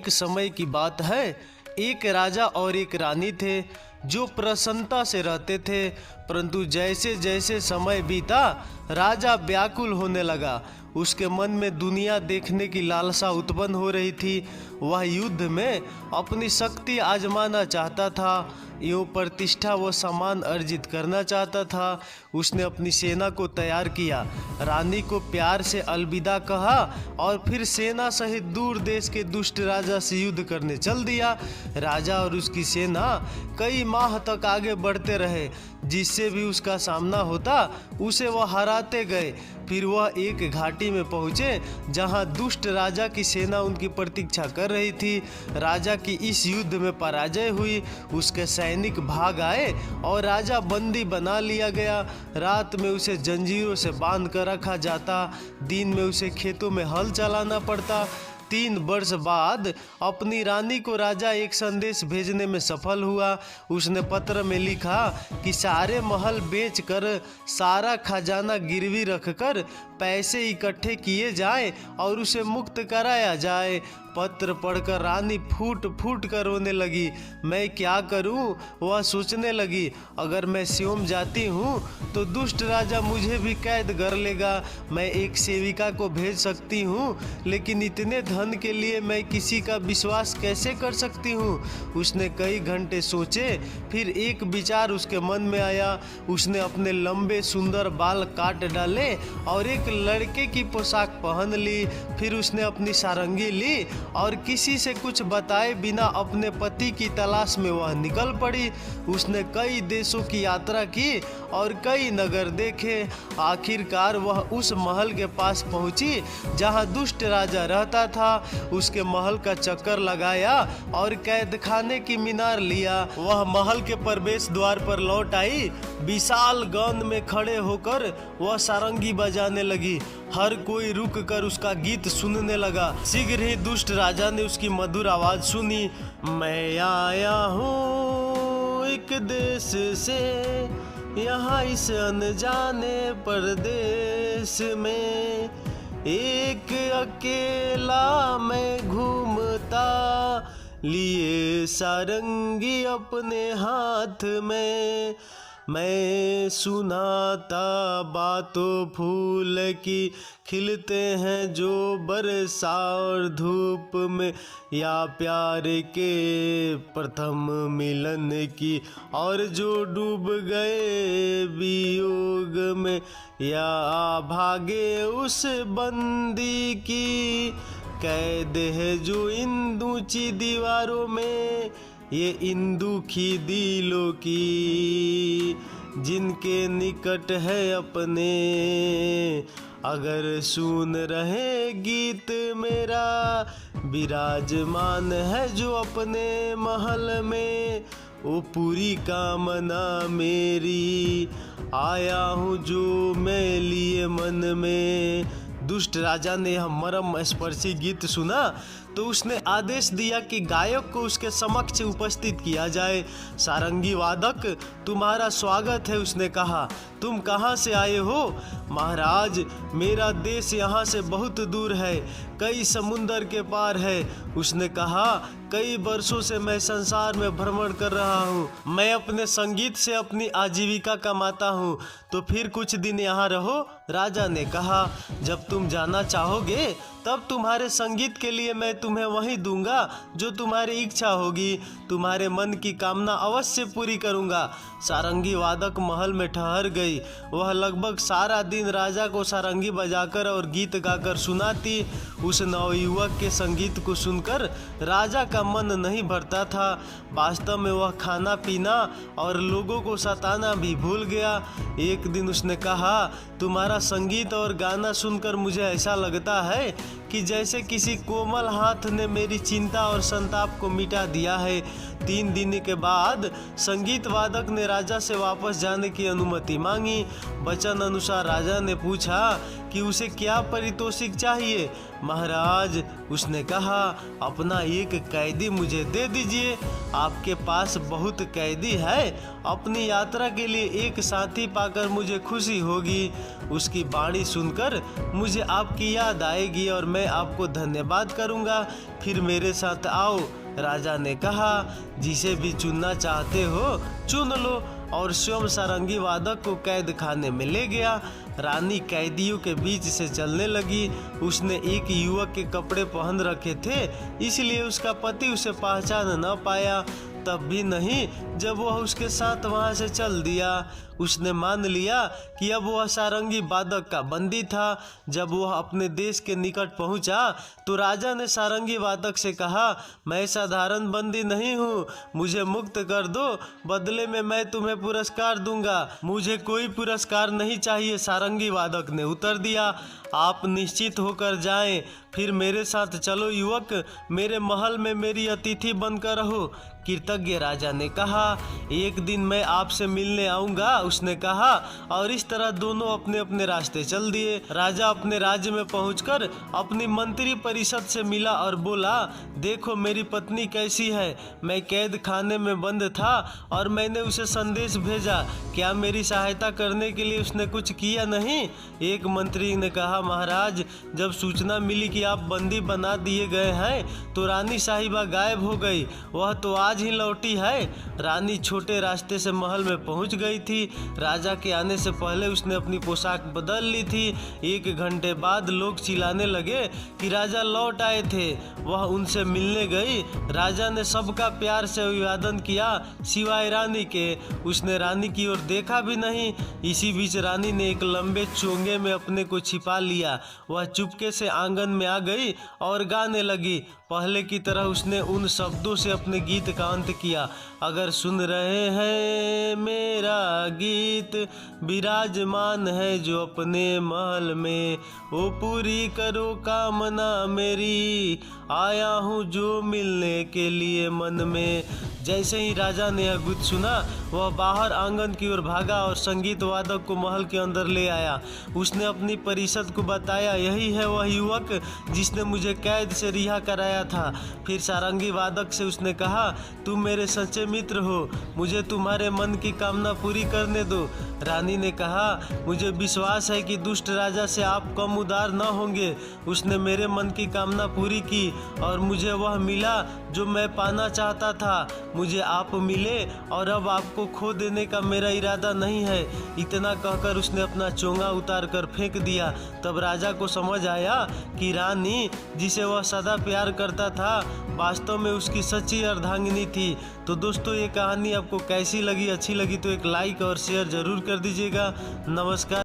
एक समय की बात है, एक राजा और एक रानी थे जो प्रसन्नता से रहते थे। परंतु जैसे जैसे समय बीता राजा व्याकुल होने लगा। उसके मन में दुनिया देखने की लालसा उत्पन्न हो रही थी। वह युद्ध में अपनी शक्ति आजमाना चाहता था, यूँ प्रतिष्ठा व सम्मान अर्जित करना चाहता था। उसने अपनी सेना को तैयार किया, रानी को प्यार से अलविदा कहा और फिर सेना सहित दूर देश के दुष्ट राजा से युद्ध करने चल दिया। राजा और उसकी सेना कई माह तक आगे बढ़ते रहे। जिससे भी उसका सामना होता उसे वह हराते गए। फिर वह एक घाटी में पहुँचे जहाँ दुष्ट राजा की सेना उनकी प्रतीक्षा कर रही थी। राजा की इस युद्ध में पराजय हुई। उसके सैनिक भाग आए और राजा बंदी बना लिया गया। रात में उसे जंजीरों से बांध कर रखा जाता, दिन में उसे खेतों में हल चलाना पड़ता। 3 वर्ष बाद अपनी रानी को राजा एक संदेश भेजने में सफल हुआ। उसने पत्र में लिखा कि सारे महल बेचकर सारा खजाना गिरवी रखकर पैसे इकट्ठे किए जाएं और उसे मुक्त कराया जाए। पत्र पढ़कर रानी फूट फूट कर रोने लगी। मैं क्या करूं? वह सोचने लगी, अगर मैं स्वयं जाती हूं तो दुष्ट राजा मुझे भी कैद कर लेगा। मैं एक सेविका को भेज सकती हूं, लेकिन इतने धन के लिए मैं किसी का विश्वास कैसे कर सकती हूं? उसने कई घंटे सोचे, फिर एक विचार उसके मन में आया। उसने अपने लंबे सुंदर बाल काट डाले और एक लड़के की पोशाक पहन ली। फिर उसने अपनी सारंगी ली और किसी से कुछ बताए बिना अपने पति की तलाश में वह निकल पड़ी। उसने कई देशों की यात्रा की और कई नगर देखे। आखिरकार वह उस महल के पास पहुंची जहां दुष्ट राजा रहता था। उसके महल का चक्कर लगाया और कैद खाने की मीनार लिया। वह महल के प्रवेश द्वार पर लौट आई। विशाल गौन में खड़े होकर वह सारंगी बजाने लगी। हर कोई रुक कर उसका गीत सुनने लगा। शीघ्र ही दुष्ट राजा ने उसकी मधुर आवाज सुनी। मैं आया हूँ एक देश से, यहाँ इस अनजाने परदेश में एक अकेला मैं घूमता, लिए सारंगी अपने हाथ में। मैं सुनाता बातों फूल की, खिलते हैं जो बरसा और धूप में, या प्यार के प्रथम मिलन की, और जो डूब गए वियोग में, या भागे उस बंदी की कैद है जो इन ऊंची दीवारों में, ये इन दुखी दिलों की जिनके निकट है अपने। अगर सुन रहे गीत मेरा, विराजमान है जो अपने महल में, वो पूरी कामना मेरी आया हूँ जो मैं लिए मन में। दुष्ट राजा ने यह मर्म स्पर्शी गीत सुना तो उसने आदेश दिया कि गायक को उसके समक्ष उपस्थित किया जाए। सारंगी वादक, तुम्हारा स्वागत है, उसने कहा। तुम कहाँ से आए हो? महाराज, मेरा देश यहाँ से बहुत दूर है, कई समुंदर के पार है, उसने कहा। कई वर्षों से मैं संसार में भ्रमण कर रहा हूँ। मैं अपने संगीत से अपनी आजीविका कमाता हूँ, तो फिर कुछ दिन यहाँ रहो, राजा ने कहा। जब तुम जाना चाहोगे तब तुम्हारे संगीत के लिए मैं तुम्हें वही दूंगा जो तुम्हारी इच्छा होगी। तुम्हारे मन की कामना अवश्य पूरी करूंगा। सारंगी वादक महल में ठहर गई। वह लगभग सारा दिन राजा को सारंगी बजाकर और गीत गाकर सुनाती। उस नवयुवक के संगीत को सुनकर राजा का मन नहीं भरता था। वास्तव में वह खाना पीना और लोगों को सताना भी भूल गया। एक दिन उसने कहा, तुम्हारा संगीत और गाना सुनकर मुझे ऐसा लगता है कि जैसे किसी कोमल हाथ ने मेरी चिंता और संताप को मिटा दिया है। 3 दिन के बाद संगीत वादक ने राजा से वापस जाने की अनुमति मांगी। वचन अनुसार राजा ने पूछा कि उसे क्या पारितोषिक चाहिए। महाराज, उसने कहा, अपना एक कैदी मुझे दे दीजिए। आपके पास बहुत कैदी है, अपनी यात्रा के लिए एक साथी पाकर मुझे खुशी होगी। उसकी वाणी सुनकर मुझे आपकी याद आएगी और मैं आपको धन्यवाद करूंगा। फिर मेरे साथ आओ। राजा ने कहा, जिसे भी चुनना चाहते हो चुन लो, और स्वयं सारंगी वादक को कैद खाने में ले गया। रानी कैदियों के बीच से चलने लगी। उसने एक युवक के कपड़े पहन रखे थे, इसलिए उसका पति उसे पहचान न पाया। तब भी नहीं, जब वह उसके साथ वहां से चल दिया। उसने मान लिया कि अब वह सारंगी वादक का बंदी था। जब वह अपने देश के निकट पहुंचा तो राजा ने सारंगी वादक से कहा, मैं साधारण बंदी नहीं हूँ, मुझे मुक्त कर दो, बदले में मैं तुम्हें पुरस्कार दूंगा। मुझे कोई पुरस्कार नहीं चाहिए, सारंगी वादक ने उत्तर दिया। आप निश्चित होकर जाएं, फिर मेरे साथ चलो युवक, मेरे महल में मेरी अतिथि बनकर रहो। कृतज्ञ राजा ने कहा, एक दिन मैं आपसे मिलने आऊंगा, उसने कहा, और इस तरह दोनों अपने अपने रास्ते चल दिए। राजा अपने राज्य में पहुंचकर अपनी मंत्री परिषद से मिला और बोला, देखो मेरी पत्नी कैसी है। मैं कैद खाने में बंद था और मैंने उसे संदेश भेजा, क्या मेरी सहायता करने के लिए उसने कुछ किया नहीं? एक मंत्री ने कहा, महाराज, जब सूचना मिली कि आप बंदी बना दिए गए हैं तो रानी साहिबा गायब हो गई, वह तो आज ही लौटी है। रानी छोटे रास्ते से महल में पहुंच गई थी। राजा के आने से पहले उसने अपनी पोशाक बदल ली थी। 1 घंटे बाद लोग चिल्लाने लगे कि राजा लौट आए थे। वह उनसे मिलने गई। राजा ने सबका प्यार से अभिवादन किया सिवाय रानी के। उसने रानी की ओर देखा भी नहीं। इसी बीच रानी ने एक लंबे चोंगे में अपने को छिपा लिया। वह चुपके से आंगन में आ गई और गाने लगी। पहले की तरह उसने उन शब्दों से अपने गीत का अंत किया, अगर सुन रहे हैं मेरा गीत, विराजमान है जो अपने महल में, वो पूरी करो कामना मेरी, आया हूँ जो मिलने के लिए मन में। जैसे ही राजा ने यह गीत सुना, वह बाहर आंगन की ओर भागा और संगीत वादक को महल के अंदर ले आया। उसने अपनी परिषद को बताया, यही है वह युवक जिसने मुझे कैद से रिहा कराया था। फिर सारंगी वादक से उसने कहा, तुम मेरे सच्चे मित्र हो, मुझे तुम्हारे मन की कामना पूरी करने दो। रानी ने कहा, मुझे विश्वास है कि दुष्ट राजा से आप कम उदार न होंगे। उसने मेरे मन की कामना पूरी की और मुझे वह मिला जो मैं पाना चाहता था। मुझे आप मिले और अब आपको खो देने का मेरा इरादा नहीं है। इतना कहकर उसने अपना चोंगा उतार कर फेंक दिया। तब राजा को समझ आया कि रानी जिसे वह सदा प्यार करता था वास्तव में उसकी सच्ची अर्धांगिनी थी। तो दोस्तों, ये कहानी आपको कैसी लगी? अच्छी लगी तो एक लाइक और शेयर जरूर कर दीजिएगा। नमस्कार।